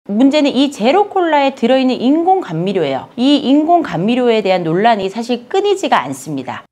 문제는 이 제로콜라에 들어있는 인공 감미료예요. 이 인공 감미료에 대한 논란이 사실 끊이지가 않습니다.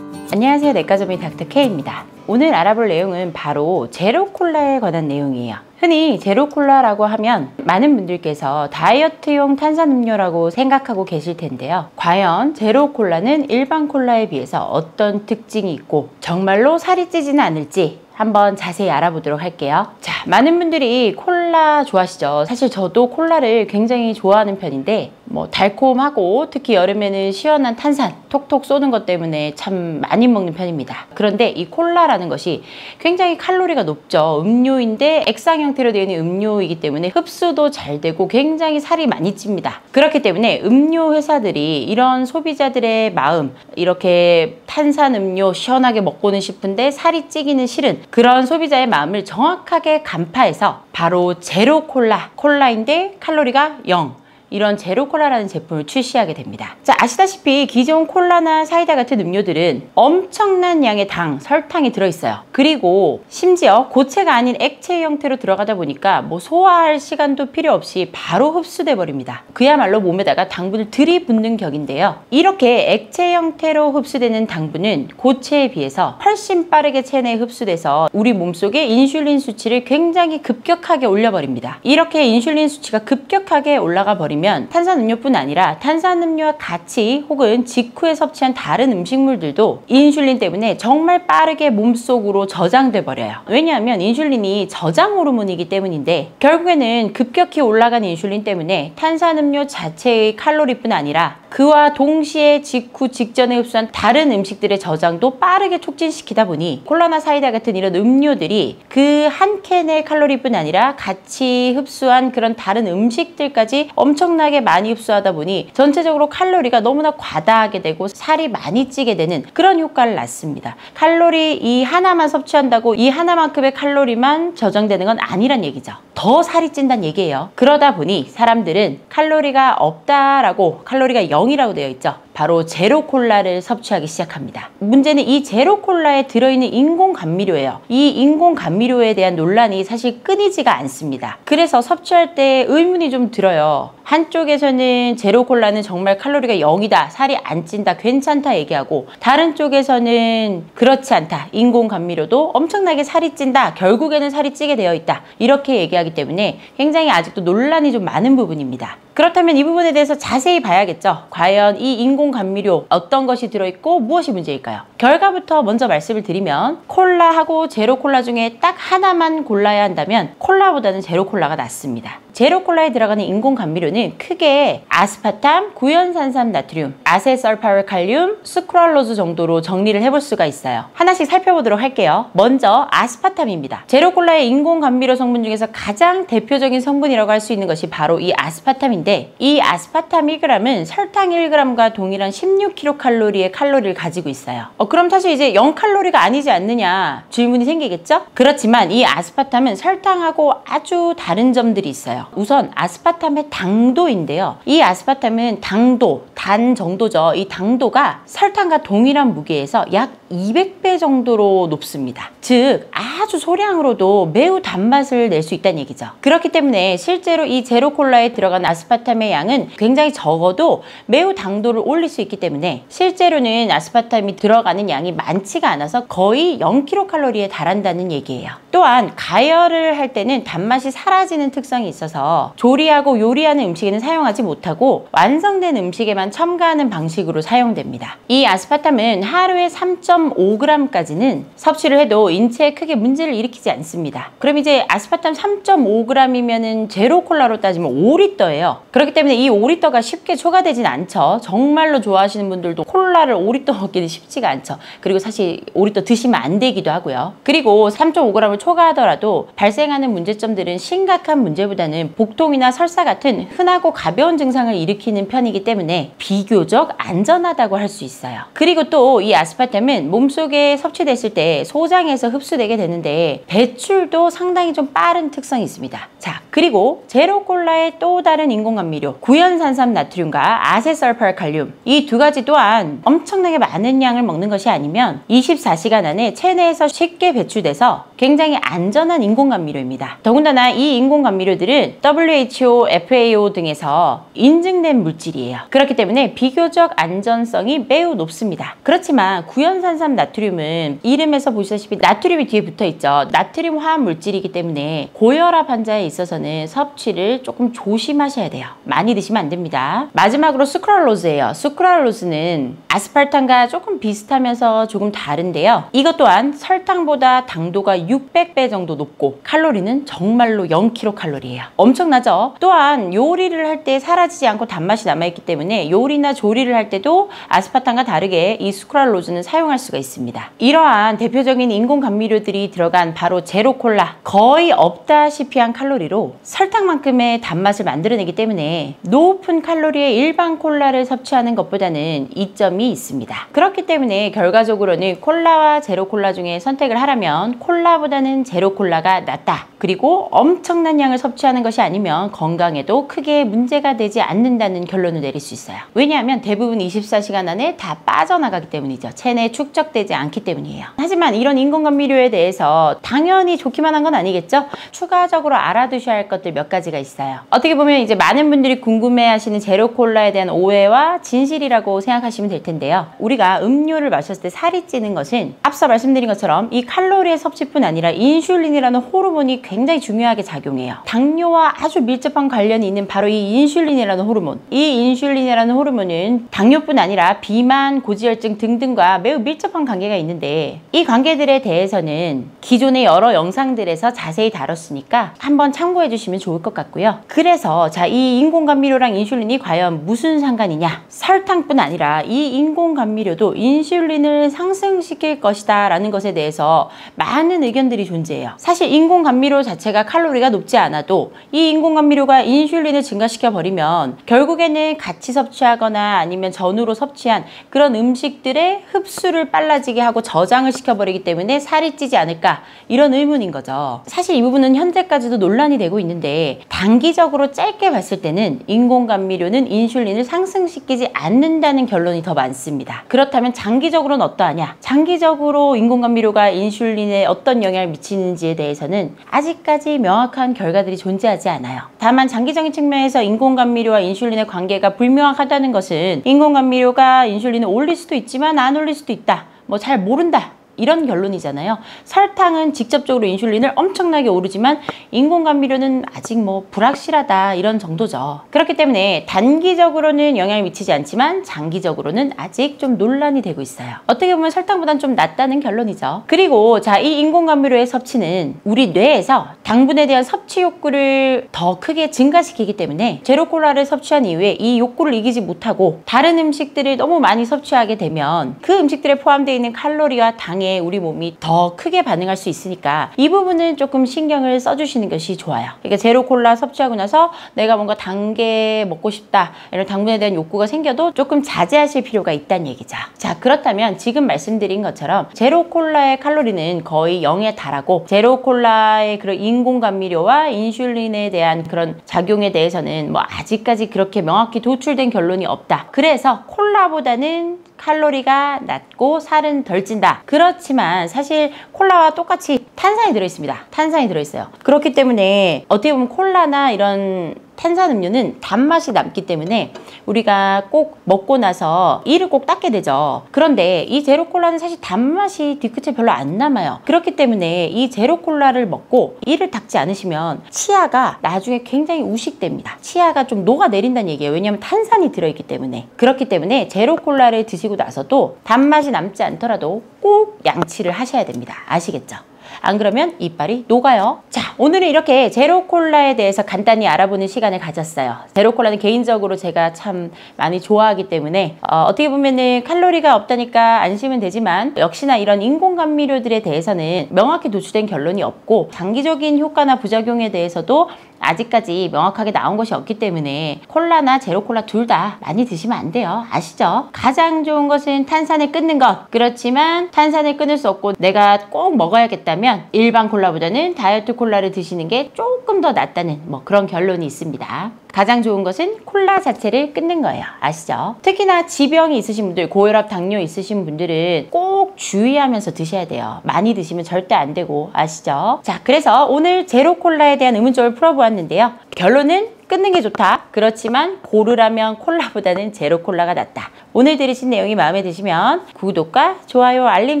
안녕하세요, 내과점의 닥터 K입니다. 오늘 알아볼 내용은 바로 제로콜라에 관한 내용이에요. 흔히 제로콜라라고 하면 많은 분들께서 다이어트용 탄산음료라고 생각하고 계실 텐데요. 과연 제로콜라는 일반 콜라에 비해서 어떤 특징이 있고 정말로 살이 찌지는 않을지 한번 자세히 알아보도록 할게요. 자, 많은 분들이 콜라 좋아하시죠? 사실 저도 콜라를 굉장히 좋아하는 편인데 달콤하고 특히 여름에는 시원한 탄산 톡톡 쏘는 것 때문에 참 많이 먹는 편입니다. 그런데 이 콜라라는 것이 굉장히 칼로리가 높죠. 음료인데 액상 형태로 되어 있는 음료이기 때문에 흡수도 잘 되고 굉장히 살이 많이 찝니다. 그렇기 때문에 음료 회사들이 이런 소비자들의 마음, 이렇게 탄산 음료 시원하게 먹고는 싶은데 살이 찌기는 싫은 그런 소비자의 마음을 정확하게 간파해서 바로 제로 콜라인데 칼로리가 0, 이런 제로콜라라는 제품을 출시하게 됩니다. 자, 아시다시피 기존 콜라나 사이다 같은 음료들은 엄청난 양의 당, 설탕이 들어있어요. 그리고 심지어 고체가 아닌 액체 형태로 들어가다 보니까 소화할 시간도 필요 없이 바로 흡수돼 버립니다. 그야말로 몸에다가 당분을 들이붓는 격인데요. 이렇게 액체 형태로 흡수되는 당분은 고체에 비해서 훨씬 빠르게 체내에 흡수돼서 우리 몸속의 인슐린 수치를 굉장히 급격하게 올려버립니다. 이렇게 인슐린 수치가 급격하게 올라가 버리면 탄산음료뿐 아니라 탄산음료와 같이 혹은 직후에 섭취한 다른 음식물들도 인슐린 때문에 정말 빠르게 몸속으로 저장돼 버려요. 왜냐하면 인슐린이 저장 호르몬이기 때문인데 결국에는 급격히 올라간 인슐린 때문에 탄산음료 자체의 칼로리뿐 아니라 그와 동시에 직후 직전에 흡수한 다른 음식들의 저장도 빠르게 촉진시키다 보니 콜라나 사이다 같은 이런 음료들이 그 한 캔의 칼로리뿐 아니라 같이 흡수한 그런 다른 음식들까지 엄청나게 많이 흡수하다 보니 전체적으로 칼로리가 너무나 과다하게 되고 살이 많이 찌게 되는 그런 효과를 낳습니다. 칼로리 이 하나만 섭취한다고 이 하나만큼의 칼로리만 저장되는 건 아니란 얘기죠. 더 살이 찐다는 얘기예요. 그러다 보니 사람들은 칼로리가 없다라고, 칼로리가 0이라고 되어 있죠. 바로 제로콜라를 섭취하기 시작합니다. 문제는 이 제로콜라에 들어있는 인공 감미료예요. 이 인공 감미료에 대한 논란이 사실 끊이지가 않습니다. 그래서 섭취할 때 의문이 좀 들어요. 한쪽에서는 제로콜라는 정말 칼로리가 0이다, 살이 안 찐다, 괜찮다 얘기하고, 다른 쪽에서는 그렇지 않다, 인공 감미료도 엄청나게 살이 찐다, 결국에는 살이 찌게 되어 있다, 이렇게 얘기하기 때문에 굉장히 아직도 논란이 좀 많은 부분입니다. 그렇다면 이 부분에 대해서 자세히 봐야겠죠. 과연 이 인공 감미료 어떤 것이 들어있고 무엇이 문제일까요? 결과부터 먼저 말씀을 드리면 콜라하고 제로콜라 중에 딱 하나만 골라야 한다면 콜라보다는 제로콜라가 낫습니다. 제로콜라에 들어가는 인공 감미료는 크게 아스파탐, 구연산삼 나트륨, 아세설파울칼륨, 스크랄로즈 정도로 정리를 해볼 수가 있어요. 하나씩 살펴보도록 할게요. 먼저 아스파탐입니다. 제로콜라의 인공 감미료 성분 중에서 가장 대표적인 성분이라고 할 수 있는 것이 바로 이 아스파탐인데, 이 아스파탐 1g은 설탕 1g과 동일한 16kcal의 칼로리를 가지고 있어요. 그럼 사실 이제 0칼로리가 아니지 않느냐 질문이 생기겠죠? 그렇지만 이 아스파탐은 설탕하고 아주 다른 점들이 있어요. 우선 아스파탐의 당도인데요. 이 아스파탐은 당도, 단 정도죠. 이 당도가 설탕과 동일한 무게에서 약 200배 정도로 높습니다. 즉 아주 소량으로도 매우 단맛을 낼 수 있다는 얘기죠. 그렇기 때문에 실제로 이 제로콜라에 들어간 아스파탐의 양은 굉장히 적어도 매우 당도를 올릴 수 있기 때문에 실제로는 아스파탐이 들어가는 양이 많지가 않아서 거의 0kcal에 달한다는 얘기예요. 또한 가열을 할 때는 단맛이 사라지는 특성이 있어서 조리하고 요리하는 음식에는 사용하지 못하고 완성된 음식에만 첨가하는 방식으로 사용됩니다. 이 아스파탐은 하루에 3.5g까지는 섭취를 해도 인체에 크게 문제를 일으키지 않습니다. 그럼 이제 아스파탐 3.5g이면은 제로콜라로 따지면 5리터예요. 그렇기 때문에 이 5리터가 쉽게 초과되진 않죠. 정말로 좋아하시는 분들도 콜라를 5리터 먹기는 쉽지가 않죠. 그리고 사실 5리터 드시면 안 되기도 하고요. 그리고 3.5g을 초과하더라도 발생하는 문제점들은 심각한 문제보다는 복통이나 설사 같은 흔하고 가벼운 증상을 일으키는 편이기 때문에 비교적 안전하다고 할 수 있어요. 그리고 또 이 아스파탐은 몸속에 섭취됐을 때 소장에서 흡수되게 되는데 배출도 상당히 좀 빠른 특성이 있습니다. 자, 그리고 제로콜라의 또 다른 인공 인공감미료 구연산삼 나트륨과 아세설팔칼륨 이 두 가지 또한 엄청나게 많은 양을 먹는 것이 아니면 24시간 안에 체내에서 쉽게 배출돼서 굉장히 안전한 인공감미료입니다. 더군다나 이 인공감미료들은 WHO, FAO 등에서 인증된 물질이에요. 그렇기 때문에 비교적 안전성이 매우 높습니다. 그렇지만 구연산삼 나트륨은 이름에서 보시다시피 나트륨이 뒤에 붙어 있죠. 나트륨 화합 물질이기 때문에 고혈압 환자에 있어서는 섭취를 조금 조심하셔야 돼요. 많이 드시면 안 됩니다. 마지막으로 수크랄로즈예요. 수크랄로즈는 아스팔탐과 조금 비슷하면서 조금 다른데요. 이것 또한 설탕보다 당도가 600배 정도 높고 칼로리는 정말로 0kcal이에요. 엄청나죠? 또한 요리를 할 때 사라지지 않고 단맛이 남아있기 때문에 요리나 조리를 할 때도 아스파탐과 다르게 이 수크랄로즈는 사용할 수가 있습니다. 이러한 대표적인 인공감미료들이 들어간 바로 제로콜라, 거의 없다시피 한 칼로리로 설탕만큼의 단맛을 만들어내기 때문에 높은 칼로리의 일반 콜라를 섭취하는 것보다는 이점이 있습니다. 그렇기 때문에 결과적으로는 콜라와 제로콜라 중에 선택을 하라면 콜라보다는 제로콜라가 낫다. 그리고 엄청난 양을 섭취하는 것이 아니면 건강에도 크게 문제가 되지 않는다는 결론을 내릴 수 있어요. 왜냐하면 대부분 24시간 안에 다 빠져나가기 때문이죠. 체내에 축적되지 않기 때문이에요. 하지만 이런 인공감미료에 대해서 당연히 좋기만 한 건 아니겠죠? 추가적으로 알아두셔야 할 것들 몇 가지가 있어요. 어떻게 보면 이제 많은 분들이 궁금해하시는 제로콜라에 대한 오해와 진실이라고 생각하시면 될 텐데요. 우리가 음료를 마셨을 때 살이 찌는 것은 앞서 말씀드린 것처럼 이 칼로리의 섭취뿐 아니라 인슐린이라는 호르몬이 굉장히 중요하게 작용해요. 당뇨와 아주 밀접한 관련이 있는 바로 이 인슐린이라는 호르몬. 이 인슐린이라는 호르몬은 당뇨뿐 아니라 비만, 고지혈증 등등과 매우 밀접한 관계가 있는데 이 관계들에 대해서는 기존의 여러 영상들에서 자세히 다뤘으니까 한번 참고해 주시면 좋을 것 같고요. 그래서 자, 이 인공감미료랑 인슐린이 과연 무슨 상관이냐? 설탕뿐 아니라 이 인공감미료도 인슐린을 상승시킬 것이다 라는 것에 대해서 많은 의견들이 존재해요. 사실 인공감미료 자체가 칼로리가 높지 않아도 이 인공감미료가 인슐린을 증가시켜 버리면 결국에는 같이 섭취하거나 아니면 전후로 섭취한 그런 음식들의 흡수를 빨라지게 하고 저장을 시켜버리기 때문에 살이 찌지 않을까 이런 의문인 거죠. 사실 이 부분은 현재까지도 논란이 되고 있는데 단기적으로 짧게 봤을 때는 인공감미료는 인슐린을 상승시키지 않는다는 결론이 더 많습니다. 그렇다면 장기적으로는 어떠하냐? 장기적으로 인공감미료가 인슐린에 어떤 영향을 미치는지에 대해서는 아직까지 명확한 결과들이 존재하지 않아요. 다만 장기적인 측면에서 인공감미료와 인슐린의 관계가 불명확하다는 것은 인공감미료가 인슐린을 올릴 수도 있지만 안 올릴 수도 있다. 뭐 잘 모른다. 이런 결론이잖아요. 설탕은 직접적으로 인슐린을 엄청나게 오르지만 인공감미료는 아직 뭐 불확실하다 이런 정도죠. 그렇기 때문에 단기적으로는 영향을 미치지 않지만 장기적으로는 아직 좀 논란이 되고 있어요. 어떻게 보면 설탕보다는 좀 낫다는 결론이죠. 그리고 자, 이 인공감미료의 섭취는 우리 뇌에서 당분에 대한 섭취 욕구를 더 크게 증가시키기 때문에 제로콜라를 섭취한 이후에 이 욕구를 이기지 못하고 다른 음식들을 너무 많이 섭취하게 되면 그 음식들에 포함되어 있는 칼로리와 당이 우리 몸이 더 크게 반응할 수 있으니까 이 부분은 조금 신경을 써주시는 것이 좋아요. 그러니까 제로콜라 섭취하고 나서 내가 뭔가 단 게 먹고 싶다 이런 당분에 대한 욕구가 생겨도 조금 자제하실 필요가 있다는 얘기죠. 자, 그렇다면 지금 말씀드린 것처럼 제로콜라의 칼로리는 거의 0에 달하고 제로콜라의 그런 인공감미료와 인슐린에 대한 그런 작용에 대해서는 뭐 아직까지 그렇게 명확히 도출된 결론이 없다. 그래서 콜라보다는 칼로리가 낮고 살은 덜 찐다. 그렇지만 사실 콜라와 똑같이 탄산이 들어있습니다. 탄산이 들어있어요. 그렇기 때문에 어떻게 보면 콜라나 이런 탄산음료는 단맛이 남기 때문에 우리가 꼭 먹고 나서 이를 꼭 닦게 되죠. 그런데 이 제로콜라는 사실 단맛이 뒤끝에 별로 안 남아요. 그렇기 때문에 이 제로콜라를 먹고 이를 닦지 않으시면 치아가 나중에 굉장히 우식됩니다. 치아가 좀 녹아내린다는 얘기예요. 왜냐하면 탄산이 들어있기 때문에. 그렇기 때문에 제로콜라를 드시고 나서도 단맛이 남지 않더라도 꼭 양치를 하셔야 됩니다. 아시겠죠? 안 그러면 이빨이 녹아요. 자, 오늘은 이렇게 제로콜라에 대해서 간단히 알아보는 시간을 가졌어요. 제로콜라는 개인적으로 제가 참 많이 좋아하기 때문에 어떻게 보면은 칼로리가 없다니까 안심은 되지만 역시나 이런 인공감미료들에 대해서는 명확히 도출된 결론이 없고 장기적인 효과나 부작용에 대해서도 아직까지 명확하게 나온 것이 없기 때문에 콜라나 제로콜라 둘 다 많이 드시면 안 돼요. 아시죠? 가장 좋은 것은 탄산을 끊는 것. 그렇지만 탄산을 끊을 수 없고 내가 꼭 먹어야겠다면 일반 콜라보다는 다이어트 콜라를 드시는 게 조금 더 낫다는 뭐 그런 결론이 있습니다. 가장 좋은 것은 콜라 자체를 끊는 거예요. 아시죠? 특히나 지병이 있으신 분들, 고혈압, 당뇨 있으신 분들은 꼭 주의하면서 드셔야 돼요. 많이 드시면 절대 안 되고, 아시죠? 자, 그래서 오늘 제로 콜라에 대한 의문점을 풀어보았는데요. 결론은 끊는 게 좋다. 그렇지만 고르라면 콜라보다는 제로 콜라가 낫다. 오늘 들으신 내용이 마음에 드시면 구독과 좋아요, 알림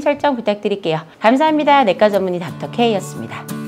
설정 부탁드릴게요. 감사합니다. 내과 전문의 닥터 K였습니다.